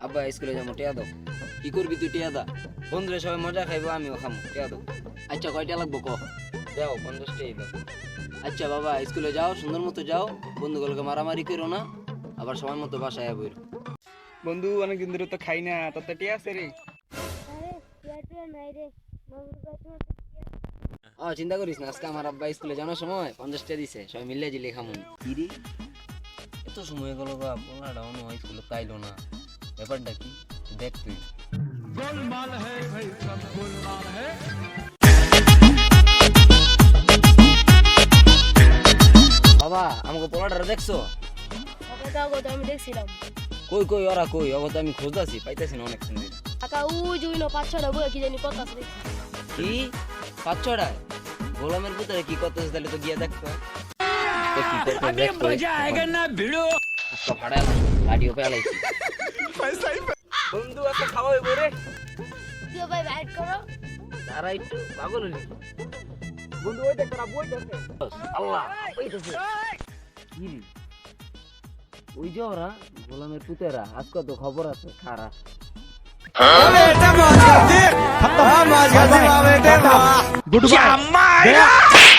আব্বা স্কুলে যাবো, টিয়া দাও। কি করবি তুই? টিয়া দা, বন্ধুরা সবাই মজা খাইবো, আমিও খামো, টিয়া দাও। আচ্ছা কয়টা লাগবো ক? যাও 50 টাই দাও। আচ্ছা বাবা স্কুলে যাও, সুন্দর মতো যাও, বন্ধুগুলোকে মারামারি করো না, আবার সময় মতো বাসায় বইরো। বন্ধু অনেকদিন ধরে তো খাই না, তোর তো টিয়া আছে রে। চিন্তা করিস না, আজকে আমার আব্বা স্কুলে যাওয়ার সময় 50 টাকা দিছে, সবাই মিলে জিলে খামুন। কি রে, এত সময় গেল গা, পোলাটা অন্য স্কুলে তাইলো না, ব্যাপারটা কি দেখ তুই। বাবা আমাকে পোলাটা দেখছো? আমি দেখছিলাম কই কই ওরা কই? অগত আমি খোঁজতাছি, পাইতাছি না অনেক সুন্দর। কাকা ওই যে 5-6টা বই কি জানি কত আছে দেখছি। কি 5-6টায়? গোলামের ভিতরে কি করতেছে? তাহলে তো গিয়ে দেখতো। ভাড়া গাড়িও পেলাইছি। বন্ধু একটা খাওয়া হইব রে। দিও ভাই বাইট করো। তারা একটু পাগল হলি। বন্ধু ওই দেখ তোরা বই দেখে। আল্লাহ পাইতেছে। কি রে? ওই যে ওরা গোলামের পুতেরা, আজকে তো খবর আছে খারা। Good bye